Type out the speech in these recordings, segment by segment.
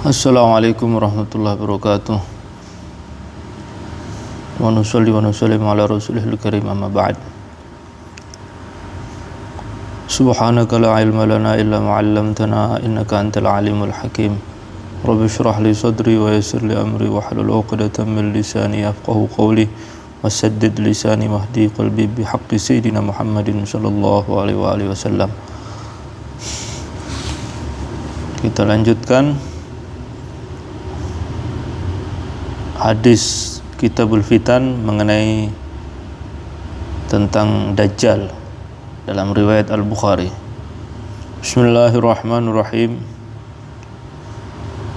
Assalamualaikum warahmatullahi wabarakatuh. Wa nusalli wa nusallim ala rasulihil karim, amma ba'd. Subhanaka la ilma lana illa ma 'allamtana innaka antal alimul hakim. Rabbi shrah li sadri wa yassir li amri wa hlul 'uqdatam min lisani yafqahu qawli wasaddid lisani wahdi qalbi bihaqqi sayyidina Muhammadin sallallahu alaihi wasallam. Kita lanjutkan hadis Kitabul Fitan mengenai tentang Dajjal dalam riwayat Al-Bukhari. Bismillahirrahmanirrahim.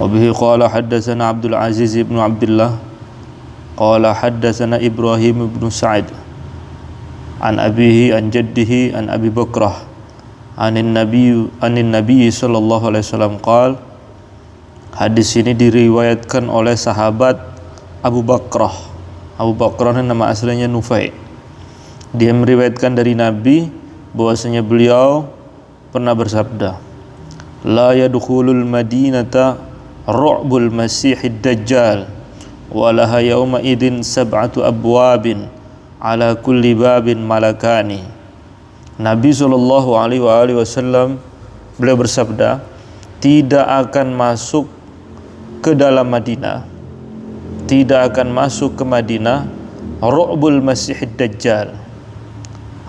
Wa bihi qala haddatsana Abdul Aziz ibn Abdullah qala haddatsana Ibrahim ibn Sa'id an abihi an jaddihi an Abi Bakrah anin nabiy sallallahu alaihi wasallam qala. Hadis ini diriwayatkan oleh sahabat Abu Bakrah. Abu Bakrah nama aslinya Nufai. Dia meriwayatkan dari Nabi bahwasanya beliau pernah bersabda, la yadkhulul madinata ru'bul masihid dajjal wa laha yawma idin sab'atu abwabin ala kulli babin malakani. Nabi sallallahu alaihi wasallam beliau bersabda, tidak akan masuk ke dalam Madinah, tidak akan masuk ke Madinah ru'bul masihid dajjal,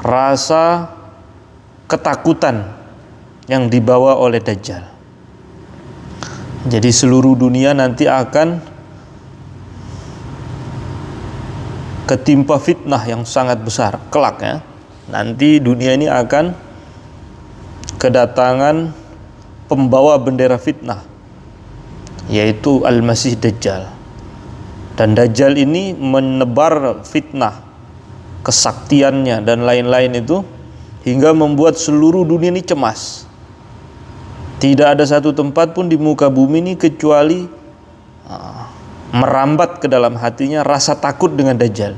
rasa ketakutan yang dibawa oleh Dajjal. Jadi seluruh dunia nanti akan ketimpa fitnah yang sangat besar kelak ya. Nanti dunia ini akan kedatangan pembawa bendera fitnah, yaitu Al-Masih Dajjal. Dan Dajjal ini menebar fitnah, kesaktiannya dan lain-lain itu, hingga membuat seluruh dunia ini cemas. Tidak ada satu tempat pun di muka bumi ini kecuali merambat ke dalam hatinya rasa takut dengan Dajjal,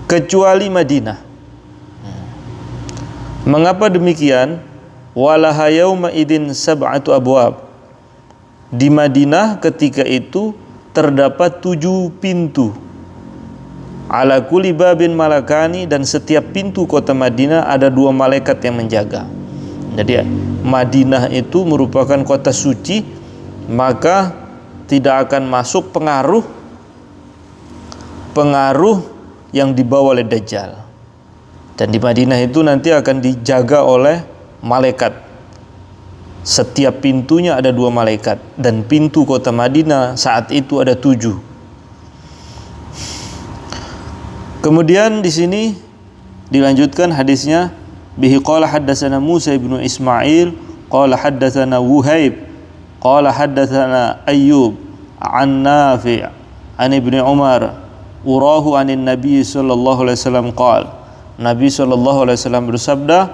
kecuali Madinah. Mengapa demikian? Walaha yauma idin sab'atu abwab. Di Madinah ketika itu terdapat 7 pintu. Ala kulli babin malakani, dan setiap pintu kota Madinah ada 2 malaikat yang menjaga. Jadi Madinah itu merupakan kota suci, maka tidak akan masuk pengaruh yang dibawa oleh Dajjal. Dan di Madinah itu nanti akan dijaga oleh malaikat. Setiap pintunya ada 2 malaikat, dan pintu kota Madinah saat itu ada 7. Kemudian di sini dilanjutkan hadisnya, bihi qala haddatsana Musa ibnu Ismail qala haddatsana Wuhaib qala haddatsana Ayyub an Nafi' an Ibnu Umar urahu anin Nabi sallallahu alaihi wasallam qala. Nabi sallallahu alaihi wasallam bersabda,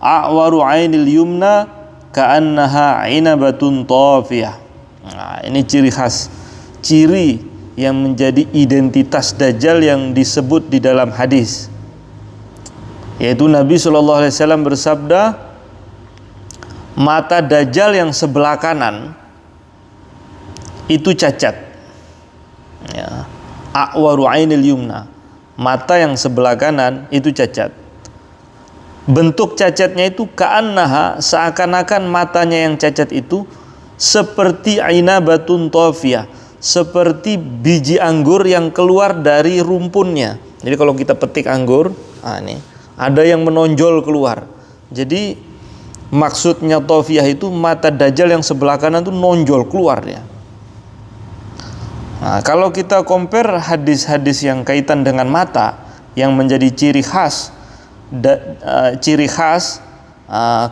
a'waru 'ainil yumna ka'annaha 'inabatun tafiyah. Nah, ini ciri khas, ciri yang menjadi identitas Dajjal yang disebut di dalam hadis, yaitu Nabi SAW bersabda, mata Dajjal yang sebelah kanan itu cacat ya. A'waru 'ainil yumna, mata yang sebelah kanan itu cacat. Bentuk cacatnya itu ka'annaha, seakan-akan matanya yang cacat itu seperti ainabatun tafiyah, seperti biji anggur yang keluar dari rumpunnya. Jadi kalau kita petik anggur, ini ada yang menonjol keluar. Jadi maksudnya tafiyah itu mata Dajjal yang sebelah kanan itu nonjol keluar ya. Nah, kalau kita compare hadis-hadis yang kaitan dengan mata yang menjadi ciri khas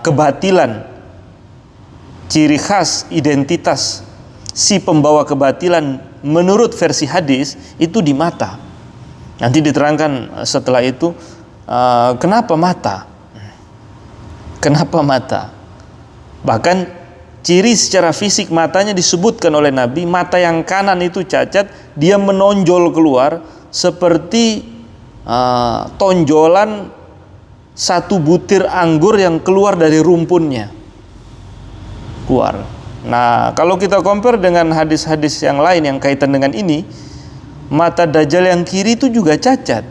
kebatilan, ciri khas identitas si pembawa kebatilan menurut versi hadis itu di mata. Nanti diterangkan setelah itu kenapa mata. Bahkan ciri secara fisik matanya disebutkan oleh Nabi, mata yang kanan itu cacat, dia menonjol keluar seperti tonjolan satu butir anggur yang keluar dari rumpunnya. Keluar. Nah, kalau kita compare dengan hadis-hadis yang lain yang kaitan dengan ini, mata Dajjal yang kiri itu juga cacat.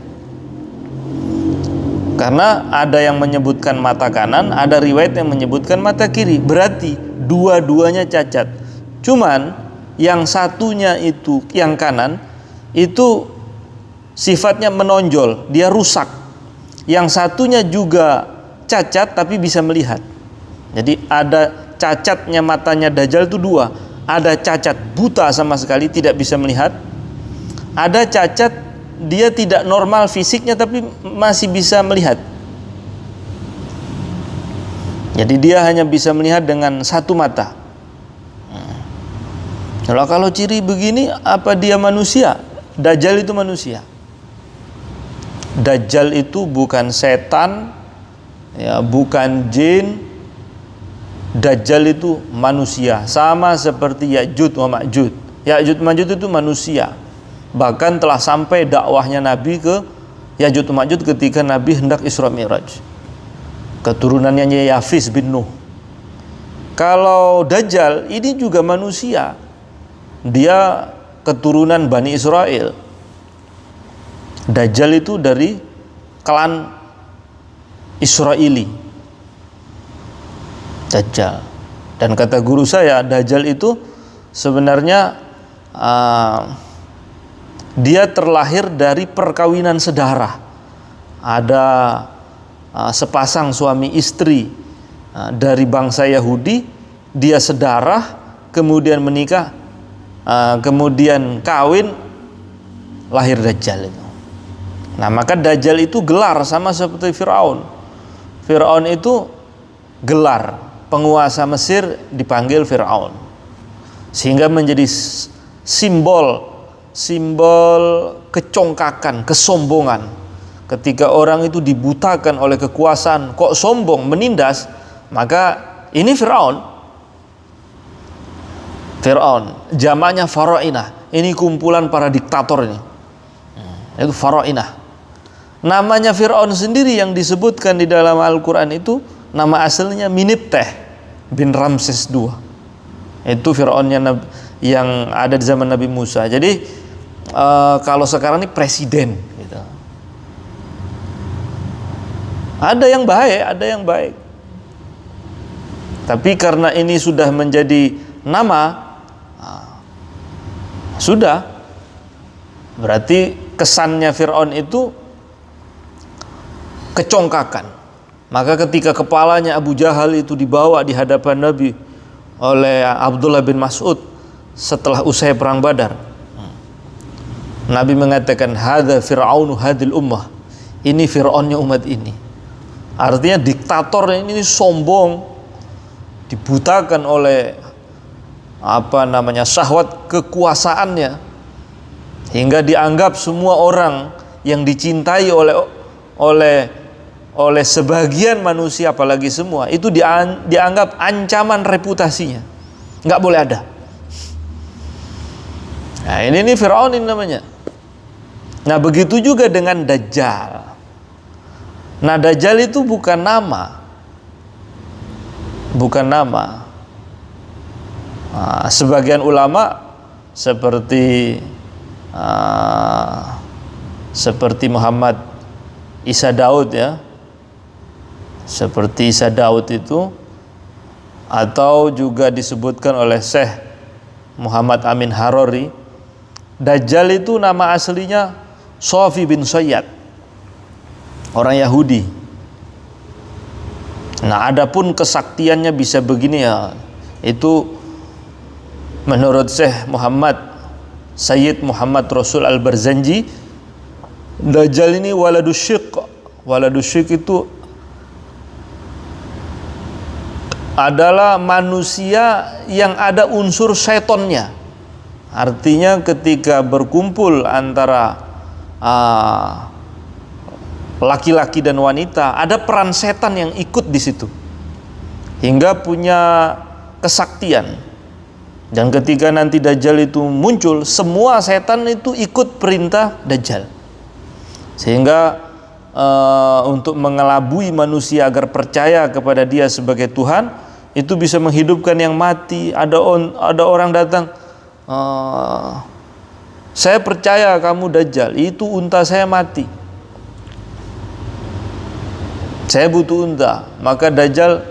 Karena ada yang menyebutkan mata kanan, ada riwayat yang menyebutkan mata kiri. Berarti dua-duanya cacat. Cuman yang satunya itu, yang kanan itu sifatnya menonjol, dia rusak. Yang satunya juga cacat tapi bisa melihat. Jadi ada cacatnya matanya Dajjal itu dua. Ada cacat buta sama sekali, tidak bisa melihat. Ada cacat dia tidak normal fisiknya tapi masih bisa melihat. Jadi dia hanya bisa melihat dengan satu mata. Kalau ciri begini, apa dia manusia? Dajjal itu manusia. Dajjal itu bukan setan, ya, bukan jin. Dajjal itu manusia, sama seperti Ya'juj wa Ma'juj. Ya'juj Ma'juj itu manusia. Bahkan telah sampai dakwahnya Nabi ke Ya'juj wa Ma'juj ketika Nabi hendak Isra Mi'raj. Keturunannya Yafis bin Nuh. Kalau Dajjal ini juga manusia. Dia keturunan Bani Israel. Dajjal itu dari klan Israeli. Dajjal. Dan kata guru saya, Dajjal itu sebenarnya dia terlahir dari perkawinan sedara. Ada sepasang suami istri dari bangsa Yahudi, dia sedarah, kemudian menikah, kemudian kawin, lahir Dajjal itu. Nah, maka Dajjal itu gelar sama seperti Fir'aun. Fir'aun itu gelar, penguasa Mesir dipanggil Fir'aun, sehingga menjadi simbol kecongkakan, kesombongan. Ketika orang itu dibutakan oleh kekuasaan, kok sombong, menindas, maka ini Fir'aun, jamaknya Farainah. Ini kumpulan para diktator ini. Itu Farainah. Namanya Fir'aun sendiri yang disebutkan di dalam Al-Quran itu nama aslinya Minibteh bin Ramses II. Itu Fir'aunnya yang ada di zaman Nabi Musa. Jadi kalau sekarang ini presiden gitu. Ada yang baik, ada yang baik. Tapi karena ini sudah menjadi nama, sudah, berarti kesannya Fir'aun itu kecongkakan. Maka ketika kepalanya Abu Jahal itu dibawa di hadapan Nabi oleh Abdullah bin Mas'ud setelah usai perang Badar, Nabi mengatakan, hadza fir'aunu hadil ummah. Ini Fir'aunnya umat ini. Artinya diktator ini sombong, dibutakan oleh syahwat kekuasaannya, hingga dianggap semua orang yang dicintai oleh sebagian manusia, apalagi semua, itu dianggap ancaman reputasinya, nggak boleh ada. Nah, ini Fir'aun ini namanya. Nah, begitu juga dengan Dajjal. Nah, Dajjal itu bukan nama. Sebagian ulama seperti Muhammad Isa Daud, ya, seperti Isa Daud itu, atau juga disebutkan oleh Syekh Muhammad Amin Harori, Dajjal itu nama aslinya Sofi bin Sayyad, orang Yahudi. Nah, adapun kesaktiannya bisa begini, ya, itu menurut Syekh Muhammad Sayyid Muhammad Rasul Al-Barzanji, Dajjal ini waladus syirk. Waladus syirk itu adalah manusia yang ada unsur syaitonnya. Artinya ketika berkumpul antara laki-laki dan wanita, ada peran setan yang ikut di situ hingga punya kesaktian. Dan ketika nanti Dajjal itu muncul, semua setan itu ikut perintah Dajjal, sehingga untuk mengelabui manusia agar percaya kepada dia sebagai Tuhan, itu bisa menghidupkan yang mati. Ada orang datang, saya percaya kamu Dajjal, itu unta saya mati, saya butuh unta, maka Dajjal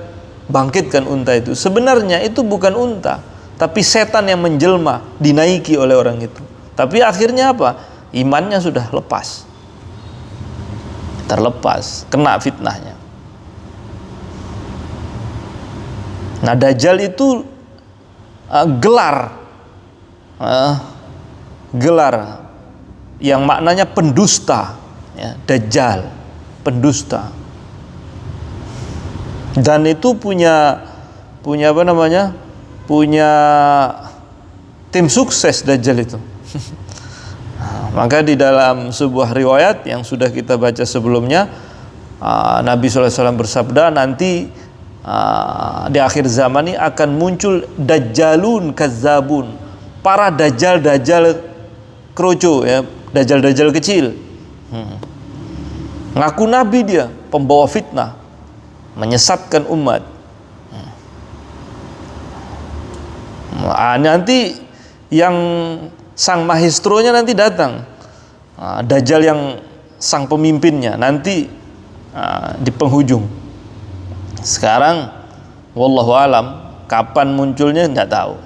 bangkitkan unta itu. Sebenarnya itu bukan unta, tapi setan yang menjelma, dinaiki oleh orang itu. Tapi akhirnya apa? Imannya sudah terlepas, kena fitnahnya. Nah, Dajjal itu gelar yang maknanya pendusta, ya, Dajjal, pendusta. Dan itu punya apa namanya? Punya tim sukses Dajjal itu. Maka di dalam sebuah riwayat yang sudah kita baca sebelumnya, Nabi SAW bersabda, nanti di akhir zaman ini akan muncul dajjalun kazzabun, para dajjal kroco, ya, dajjal kecil. Ngaku nabi dia, pembawa fitnah, menyesatkan umat. Nanti yang sang maestronya nanti datang, dajjal yang sang pemimpinnya nanti di penghujung. Sekarang wallahu alam kapan munculnya tidak tahu.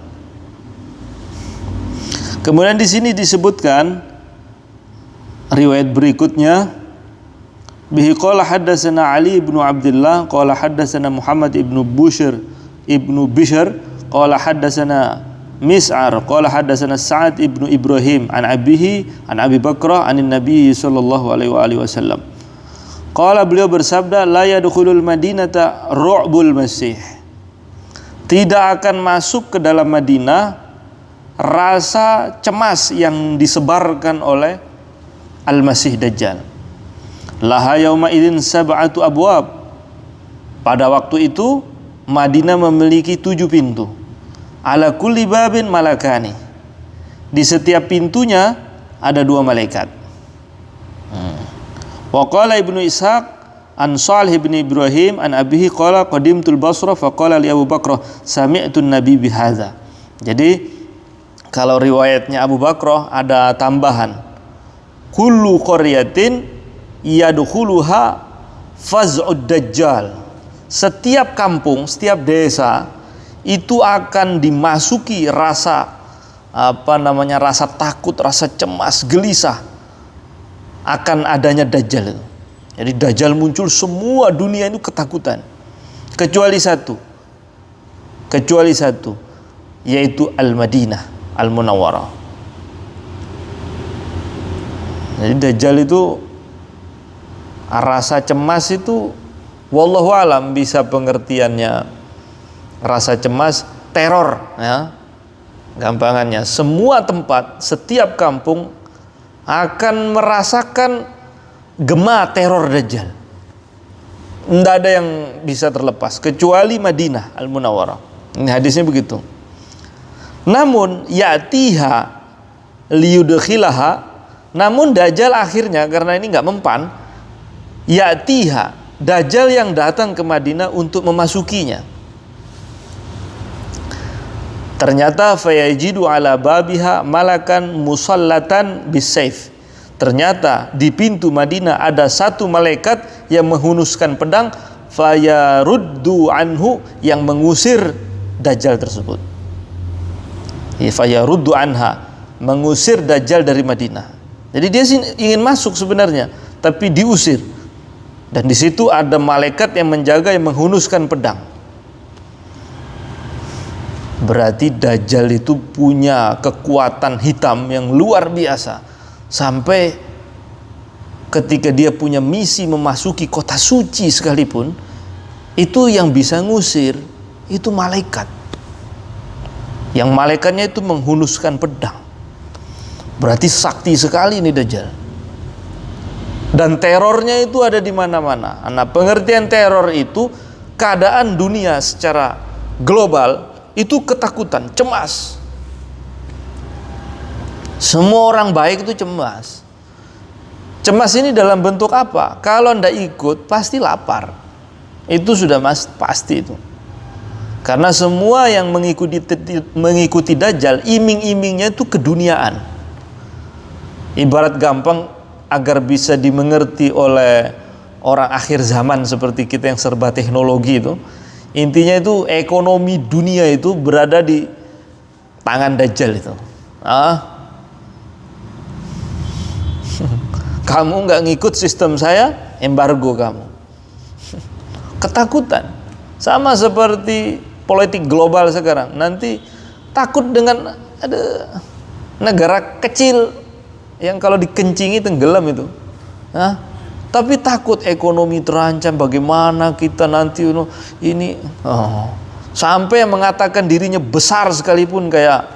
Kemudian di sini disebutkan riwayat berikutnya, bihi qala haddatsana Ali ibnu Abdullah qala haddatsana Muhammad ibnu Bishr qala haddatsana Mis'ar qala haddatsana Sa'ad ibnu Ibrahim an abihi an Abi Bakrah anin Nabi sallallahu alaihi wasallam. Qala, beliau bersabda, la yadkhulul madinata ru'bul masih. Tidak akan masuk ke dalam Madinah rasa cemas yang disebarkan oleh Al-Masih Dajjal. Laha yauma idzin sab'atu abwab. Pada waktu itu Madinah memiliki 7 pintu. Ala kulli babin malakani. Di setiap pintunya ada 2 malaikat. Wa qala Ibnu Ishaq an Shalih bin Ibrahim an abihi qala qadimtul Basra fa qala li Abu Bakrah sami'tu an-nabi bihadza. Jadi kalau riwayatnya Abu Bakrah ada tambahan, kullu qaryatin yadkhuluha faz'ud dajjal. Setiap kampung, setiap desa itu akan dimasuki rasa rasa takut, rasa cemas, gelisah akan adanya Dajjal. Jadi Dajjal muncul, semua dunia itu ketakutan, kecuali satu, yaitu Al-Madinah Al-Munawwarah. Jadi Dajjal itu rasa cemas itu wallahu alam bisa pengertiannya rasa cemas teror, ya. Gampangannya semua tempat, setiap kampung akan merasakan gema teror Dajjal. Tidak ada yang bisa terlepas kecuali Madinah Al-Munawwarah. Ini hadisnya begitu. Namun ya'tiha liyudkhilaha, namun Dajjal akhirnya karena ini nggak mempan, ya'tiha, Dajjal yang datang ke Madinah untuk memasukinya. Ternyata fayajidu ala babiha malakan musallatan bisayf. Ternyata di pintu Madinah ada 1 malaikat yang menghunuskan pedang, fayaruddu anhu, yang mengusir Dajjal tersebut. Fayaruddu anha, mengusir Dajjal dari Madinah. Jadi dia ingin masuk sebenarnya, tapi diusir. Dan di situ ada malaikat yang menjaga, yang menghunuskan pedang. Berarti Dajjal itu punya kekuatan hitam yang luar biasa. Sampai ketika dia punya misi memasuki kota suci sekalipun, itu yang bisa ngusir itu malaikat. Yang malaikatnya itu menghunuskan pedang. Berarti sakti sekali ini Dajjal. Dan terornya itu ada di mana-mana. Nah, pengertian teror itu keadaan dunia secara global itu ketakutan, cemas. Semua orang baik itu cemas. Cemas ini dalam bentuk apa? Kalau ndak ikut pasti lapar. Itu sudah pasti itu. Karena semua yang mengikuti Dajjal, iming-imingnya itu keduniaan. Ibarat gampang agar bisa dimengerti oleh orang akhir zaman seperti kita yang serba teknologi itu. Intinya itu ekonomi dunia itu berada di tangan Dajjal itu. Kamu nggak ngikut sistem saya, embargo kamu. Ketakutan. Sama seperti politik global sekarang. Nanti takut dengan ada negara kecil yang kalau dikencingi tenggelam itu. Tapi takut ekonomi terancam, bagaimana kita nanti ini sampai mengatakan dirinya besar sekalipun kayak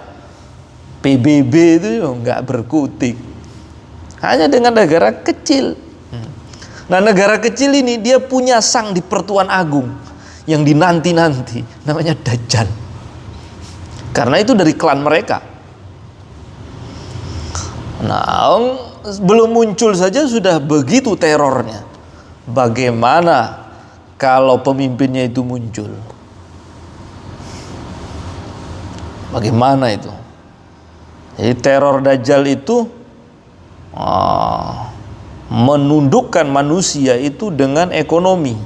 PBB itu nggak berkutik. Hanya dengan negara kecil. Nah, negara kecil ini dia punya sang di Pertuan Agung yang dinanti-nanti, namanya Dajjal. Karena itu dari klan mereka. Nah, belum muncul saja sudah begitu terornya. Bagaimana kalau pemimpinnya itu muncul? Bagaimana itu? Jadi teror Dajjal itu menundukkan manusia itu dengan ekonomi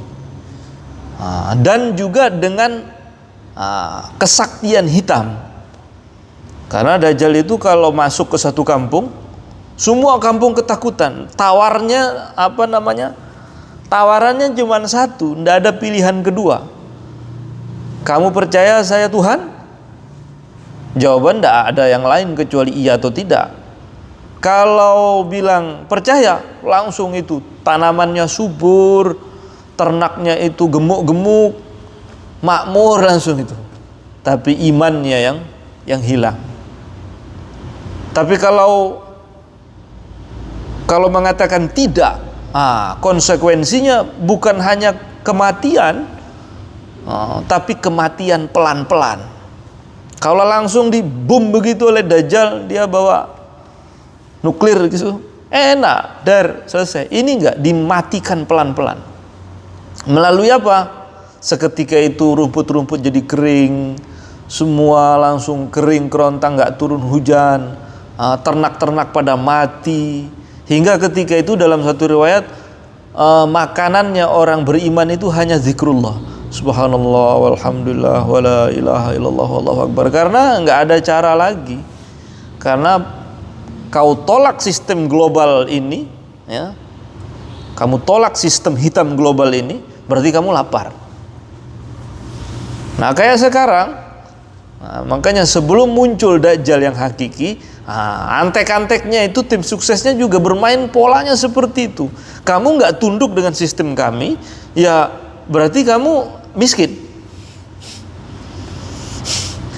dan juga dengan kesaktian hitam. Karena Dajjal itu kalau masuk ke satu kampung, semua kampung ketakutan. Tawarannya cuma satu, tidak ada pilihan kedua. Kamu percaya saya Tuhan? Jawaban tidak ada yang lain kecuali iya atau tidak. Kalau bilang percaya, langsung itu tanamannya subur, ternaknya itu gemuk-gemuk, makmur langsung itu. Tapi imannya yang hilang. Tapi kalau mengatakan tidak, konsekuensinya bukan hanya kematian, tapi kematian pelan-pelan. Kalau langsung dibom begitu oleh Dajjal, dia bawa nuklir gitu, enak, selesai. Ini enggak, dimatikan pelan-pelan. Melalui apa? Seketika itu rumput-rumput jadi kering, semua langsung kering kerontang, enggak turun hujan, ternak-ternak pada mati. Hingga ketika itu dalam satu riwayat, makanannya orang beriman itu hanya zikrullah. Subhanallah walhamdulillah wala ilaha illallah wallahu akbar. Karena enggak ada cara lagi. Karena kau tolak sistem global ini, ya. Kamu tolak sistem hitam global ini, berarti kamu lapar. Nah, kayak sekarang, makanya sebelum muncul Dajjal yang hakiki, antek-anteknya itu tim suksesnya juga bermain polanya seperti itu. Kamu nggak tunduk dengan sistem kami, ya berarti kamu miskin.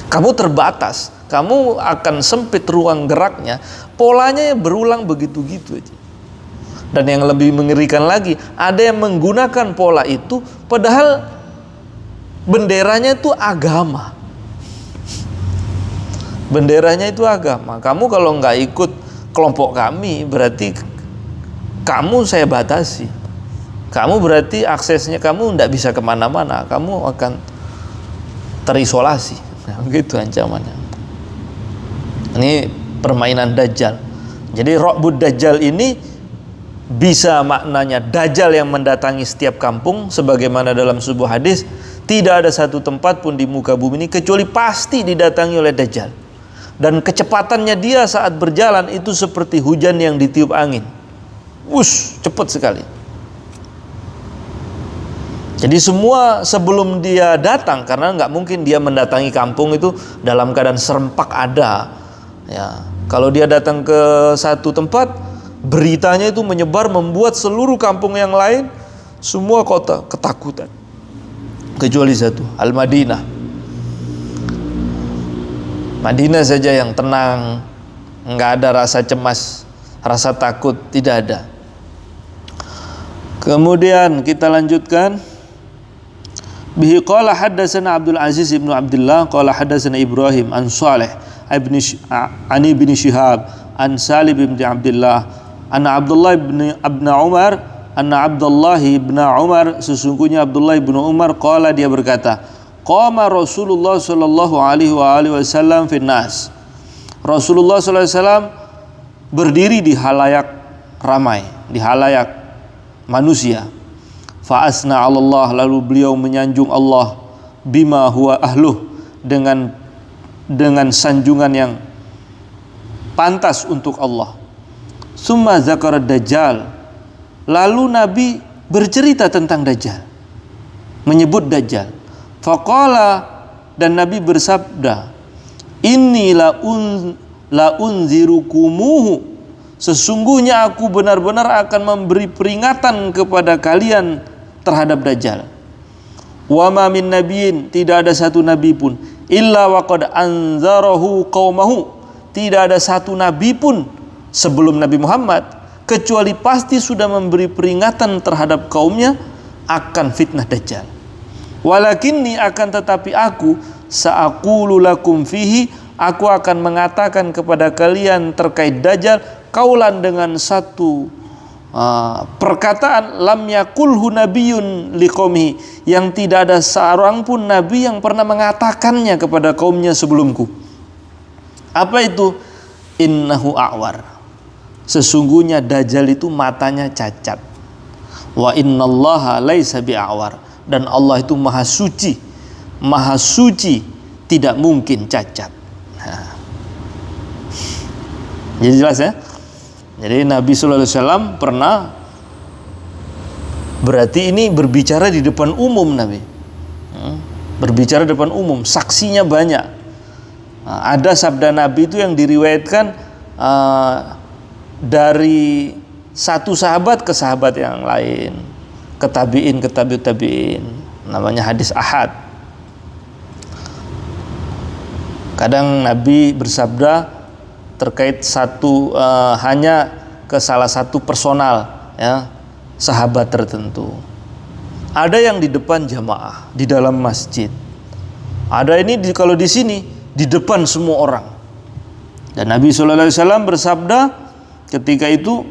Kamu terbatas, kamu akan sempit ruang geraknya. Polanya berulang begitu-gitu aja. Dan yang lebih mengerikan lagi, ada yang menggunakan pola itu padahal benderanya itu agama. Benderanya itu agama. Kamu kalau nggak ikut kelompok kami, berarti kamu saya batasi. Kamu berarti aksesnya kamu nggak bisa kemana-mana. Kamu akan terisolasi. Nah, begitu ancamannya. Ini permainan Dajjal. Jadi Ra'bud Dajjal ini bisa maknanya Dajjal yang mendatangi setiap kampung, sebagaimana dalam sebuah hadis, tidak ada satu tempat pun di muka bumi ini kecuali pasti didatangi oleh Dajjal. Dan kecepatannya dia saat berjalan itu seperti hujan yang ditiup angin. Cepat sekali. Jadi semua sebelum dia datang, karena nggak mungkin dia mendatangi kampung itu dalam keadaan serempak ada. Ya, kalau dia datang ke satu tempat, beritanya itu menyebar membuat seluruh kampung yang lain, semua kota ketakutan. Kecuali satu, Al-Madinah. Madinah saja yang tenang, nggak ada rasa cemas, rasa takut, tidak ada. Kemudian kita lanjutkan. Bihi qala haddatsana Abdul Aziz ibnu Abdullah qala haddatsana Ibrahim an Salih an ibn Shihab an Salim ibn Abdullah anna Abdullah ibn Umar anna Abdullah ibn Umar, sesungguhnya Abdullah ibn Umar qala, dia berkata, qama Rasulullah sallallahu alaihi wasallam finnas. Rasulullah sallallahu alaihi wasallam berdiri di halayak ramai, di halayak manusia. Fa asna 'ala Allah, lalu beliau menyanjung Allah bima huwa ahluh, dengan sanjungan yang pantas untuk Allah. Summa zakara Dajjal, lalu Nabi bercerita tentang Dajjal, menyebut Dajjal. Faqala, dan Nabi bersabda, inni la unzirukumuhu, sesungguhnya aku benar-benar akan memberi peringatan kepada kalian terhadap Dajjal. Wa ma min nabiyyin, tidak ada satu nabi pun, illa waqad anzarahu qaumahu, tidak ada satu nabi pun sebelum Nabi Muhammad kecuali pasti sudah memberi peringatan terhadap kaumnya akan fitnah Dajjal. Walakinni, akan tetapi aku, sa'aqulu lakum fihi, aku akan mengatakan kepada kalian terkait Dajjal kaulan, dengan satu perkataan, lam yakulhu nabiyyun liqaumihi, yang tidak ada seorang pun nabi yang pernah mengatakannya kepada kaumnya sebelumku. Apa itu? Innahu a'war, sesungguhnya Dajjal itu matanya cacat. Wa innallaha laisa bi'awar, dan Allah itu maha suci, tidak mungkin cacat. Nah, jadi jelas ya. Jadi Nabi sallallahu alaihi wasallam pernah, berarti ini berbicara di depan umum Nabi. Berbicara di depan umum, saksinya banyak. Nah, ada sabda Nabi itu yang diriwayatkan dari satu sahabat ke sahabat yang lain, ke tabi'in, namanya hadis ahad. Kadang Nabi bersabda terkait satu hanya ke salah satu personal, ya, sahabat tertentu. Ada yang di depan jamaah di dalam masjid. Ada ini kalau di sini di depan semua orang. Dan Nabi sallallahu alaihi wasallam bersabda ketika itu,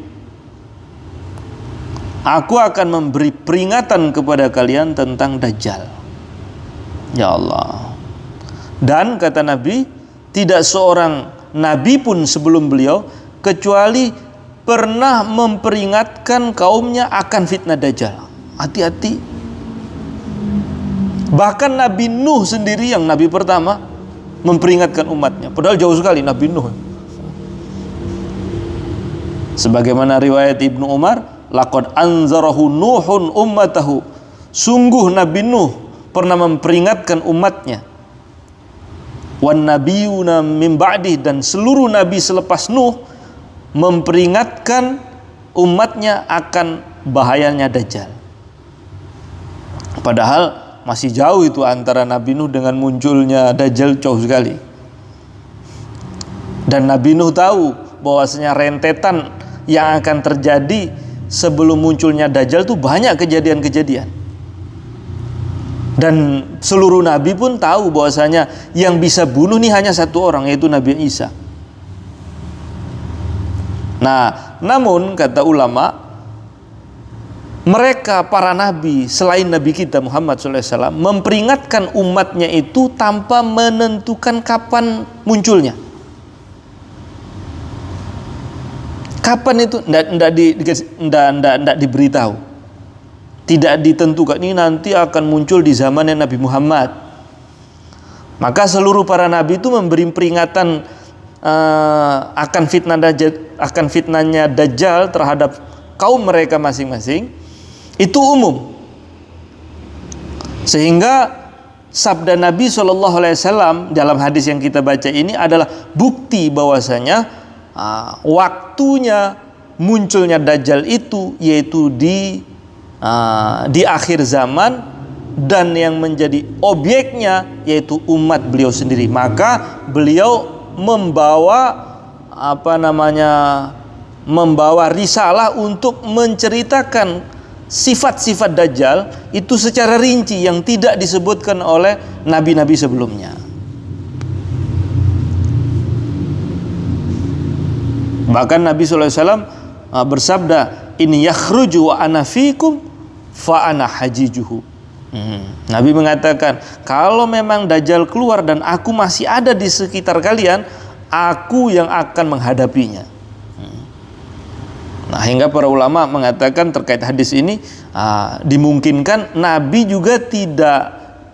aku akan memberi peringatan kepada kalian tentang Dajjal. Ya Allah. Dan kata Nabi, tidak seorang nabi pun sebelum beliau kecuali pernah memperingatkan kaumnya akan fitnah Dajjal. Hati-hati. Bahkan Nabi Nuh sendiri, yang nabi pertama, memperingatkan umatnya. Padahal jauh sekali Nabi Nuh. Sebagaimana riwayat Ibnu Umar, laqad anzarahu Nuhun ummatahu, sungguh Nabi Nuh pernah memperingatkan umatnya. Wan nabiyuna min ba'dih, dan seluruh nabi selepas Nuh memperingatkan umatnya akan bahayanya Dajjal. Padahal masih jauh itu antara Nabi Nuh dengan munculnya Dajjal, jauh sekali. Dan Nabi Nuh tahu bahwasanya rentetan yang akan terjadi sebelum munculnya Dajjal itu banyak kejadian-kejadian. Dan seluruh nabi pun tahu bahwasanya yang bisa bunuh ini hanya satu orang, yaitu Nabi Isa. Nah, namun kata ulama, mereka para nabi selain Nabi kita Muhammad SAW memperingatkan umatnya itu tanpa menentukan kapan munculnya. Kapan itu tidak diberitahu. Tidak ditentukan, ini nanti akan muncul di zamannya Nabi Muhammad. Maka seluruh para nabi itu memberi peringatan akan fitnahnya Dajjal terhadap kaum mereka masing-masing, itu umum. Sehingga sabda Nabi SAW dalam hadis yang kita baca ini adalah bukti bahwasanya waktunya munculnya Dajjal itu yaitu di akhir zaman, dan yang menjadi objeknya yaitu umat beliau sendiri. Maka beliau membawa risalah untuk menceritakan sifat-sifat Dajjal itu secara rinci yang tidak disebutkan oleh nabi-nabi sebelumnya. Bahkan Nabi SAW bersabda, in yakhruju wa ana fikum fa ana hajijuhu. Nabi mengatakan, kalau memang Dajjal keluar dan aku masih ada di sekitar kalian, aku yang akan menghadapinya. Nah, hingga para ulama mengatakan terkait hadis ini, dimungkinkan Nabi juga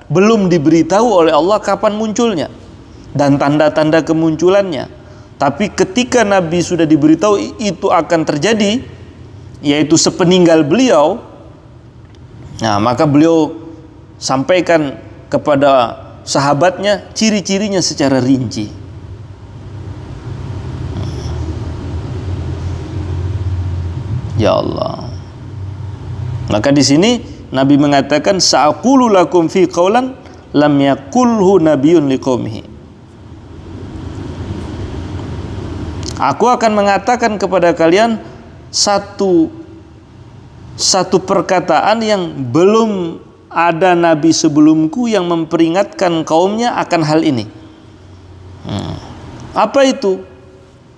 belum diberitahu oleh Allah kapan munculnya dan tanda-tanda kemunculannya. Tapi ketika Nabi sudah diberitahu itu akan terjadi, yaitu sepeninggal beliau, nah maka beliau sampaikan kepada sahabatnya ciri-cirinya secara rinci. Ya Allah. Maka di sini Nabi mengatakan, sa'aqulu lakum fi qaulan lam yaqulhu nabiyyun liqaumihi. Aku akan mengatakan kepada kalian satu perkataan yang belum ada nabi sebelumku yang memperingatkan kaumnya akan hal ini. Apa itu?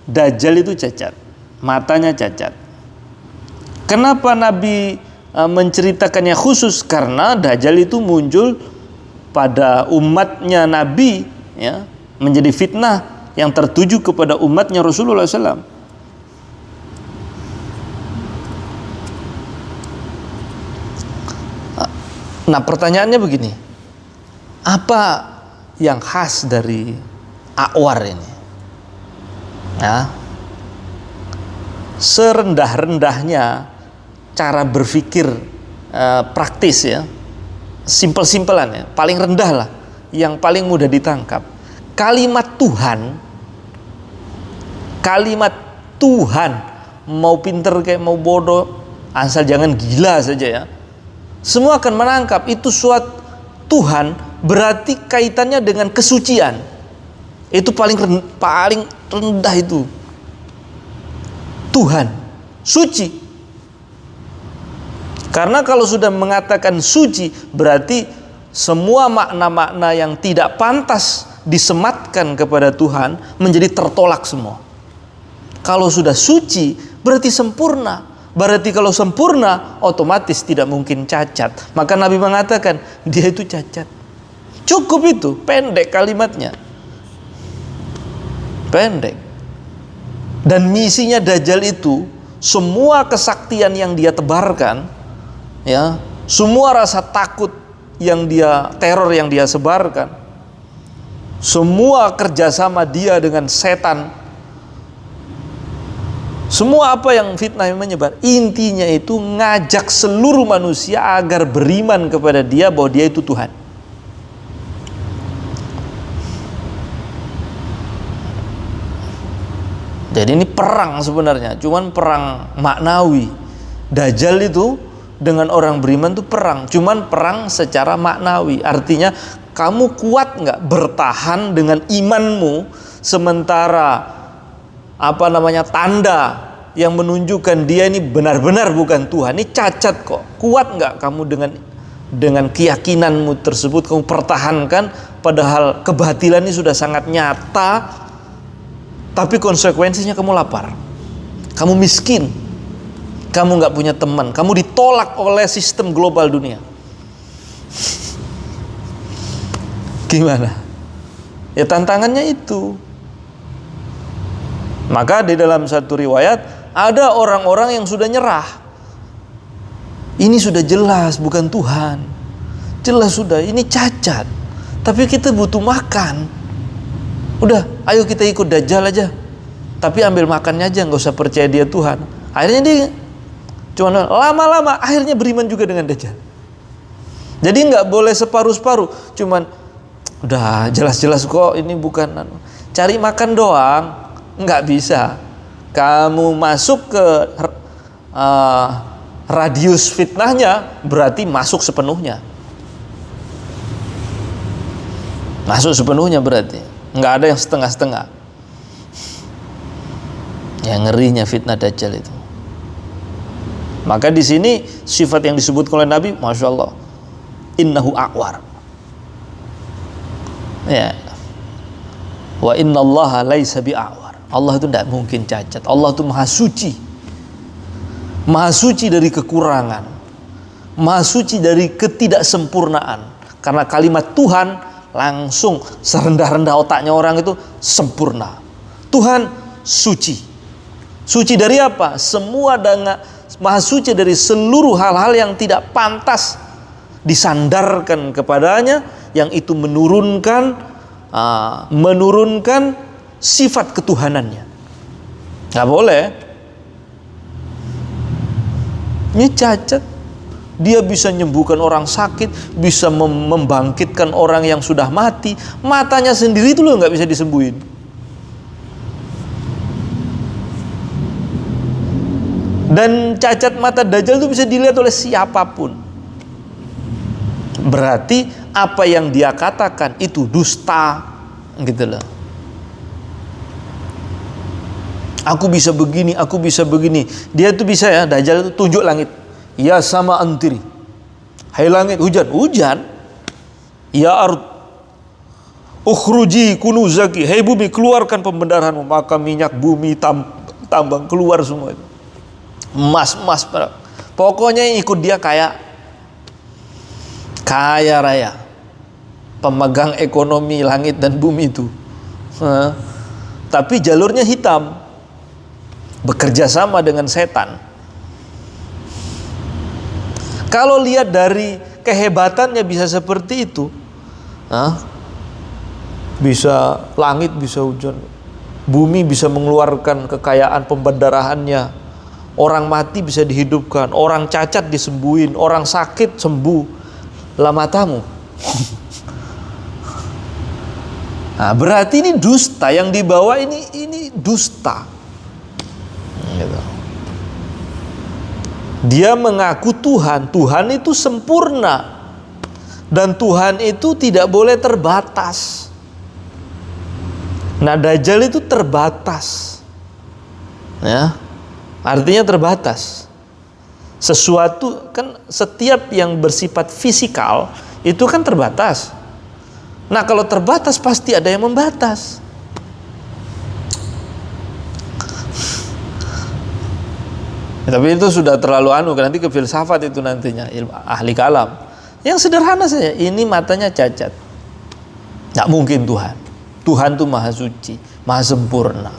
Dajjal itu cacat, matanya cacat. Kenapa Nabi menceritakannya khusus? Karena Dajjal itu muncul pada umatnya Nabi, ya, menjadi fitnah yang tertuju kepada umatnya Rasulullah SAW. Nah, pertanyaannya begini, apa yang khas dari A'war ini? Ya, serendah-rendahnya cara berpikir praktis, ya, simpel-simpelan, ya, paling rendah lah, yang paling mudah ditangkap. Kalimat Tuhan, mau pinter kayak mau bodoh, asal jangan gila saja, ya, semua akan menangkap itu suatu Tuhan berarti kaitannya dengan kesucian. Itu paling rendah itu. Tuhan suci. Karena kalau sudah mengatakan suci, berarti semua makna-makna yang tidak pantas disematkan kepada Tuhan menjadi tertolak semua. Kalau sudah suci, berarti sempurna. Berarti kalau sempurna, otomatis tidak mungkin cacat. Maka Nabi mengatakan, dia itu cacat. Cukup itu, pendek kalimatnya. Pendek. Dan misinya Dajjal itu, semua kesaktian yang dia tebarkan, ya, semua rasa takut teror yang dia sebarkan, semua kerjasama dia dengan setan, semua apa yang fitnah yang menyebar, intinya itu ngajak seluruh manusia agar beriman kepada dia bahwa dia itu Tuhan. Jadi ini perang sebenarnya, cuman perang maknawi. Dajjal itu dengan orang beriman itu perang, cuman perang secara maknawi. Artinya kamu kuat nggak bertahan dengan imanmu sementara tanda yang menunjukkan dia ini benar-benar bukan Tuhan, ini cacat kok. Kuat nggak kamu dengan keyakinanmu tersebut kamu pertahankan, padahal kebatilan ini sudah sangat nyata, tapi konsekuensinya kamu lapar, kamu miskin, kamu nggak punya teman, kamu ditolak oleh sistem global dunia. Gimana? Ya tantangannya itu. Maka di dalam satu riwayat ada orang-orang yang sudah nyerah. Ini sudah jelas bukan Tuhan. Jelas sudah ini cacat. Tapi kita butuh makan. Udah, ayo kita ikut Dajjal aja. Tapi ambil makannya aja, nggak usah percaya dia Tuhan. Akhirnya dia cuma lama-lama akhirnya beriman juga dengan Dajjal. Jadi nggak boleh separuh-separuh. Cuman udah jelas-jelas kok ini bukan. Cari makan doang. Nggak bisa. Kamu masuk ke radius fitnahnya, berarti masuk sepenuhnya. Masuk sepenuhnya berarti. Nggak ada yang setengah-setengah. Yang ngerinya fitnah Dajjal itu. Maka di sini sifat yang disebutkan oleh Nabi, Masya Allah, innahu a'war. Ya. Wa innallaha laisa bi'a'war. Allah itu tidak mungkin cacat. Allah itu maha suci. Maha suci dari kekurangan. maha suci dari ketidaksempurnaan. Karena kalimat Tuhan langsung serendah-rendah otaknya orang itu sempurna. Tuhan suci. Suci dari apa? Semua dengan maha suci dari seluruh hal-hal yang tidak pantas disandarkan kepadanya, yang itu menurunkan sifat ketuhanannya. Nggak boleh. Ini cacat. Dia bisa menyembuhkan orang sakit, bisa membangkitkan orang yang sudah mati. Matanya sendiri itu loh nggak bisa disembuhin. Dan cacat mata Dajjal itu bisa dilihat oleh siapapun. Berarti apa yang dia katakan itu dusta, gitu loh. Aku bisa begini, aku bisa begini. Dia tuh bisa ya, Dajjal itu tunjuk langit. Ya sama antiri. Hai langit, hujan. Hujan. Ya ard, ukhruji kunuzaki. Hai bumi, keluarkan pembenaranmu. Maka minyak bumi tambang keluar semua itu. Emas. Pokoknya yang ikut dia kaya raya. Pemegang ekonomi langit dan bumi itu. Tapi jalurnya hitam. Bekerja sama dengan setan. Kalau lihat dari kehebatannya bisa seperti itu, bisa langit bisa hujan, bumi bisa mengeluarkan kekayaan pembendarahannya, orang mati bisa dihidupkan, orang cacat disembuhin, orang sakit sembuh. Lah matamu. Nah, berarti ini dusta yang dibawa, ini dusta. Gitu. Dia mengaku Tuhan itu sempurna, dan Tuhan itu tidak boleh terbatas. Nah, Dajjal itu terbatas, ya, artinya terbatas. Sesuatu kan, setiap yang bersifat fisikal itu kan terbatas. Nah, kalau terbatas pasti ada yang membatas. Tapi itu sudah terlalu nanti ke filsafat itu nantinya, ilmu ahli kalam. Yang sederhana saja, ini matanya cacat. Nggak mungkin Tuhan. Tuhan itu maha suci, maha sempurna.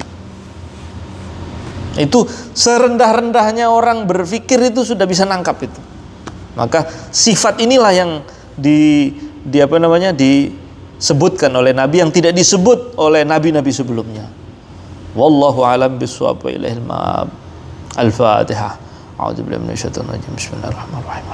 Itu serendah-rendahnya orang berpikir itu sudah bisa nangkap itu. Maka sifat inilah yang disebutkan oleh Nabi yang tidak disebut oleh nabi-nabi sebelumnya. Wallahu a'lam bishawab wa ilaihi al-ma'ab. Al-Fatihah. A'udzu billahi minasyaitonir rajim. Bismillahirrahmanirrahim.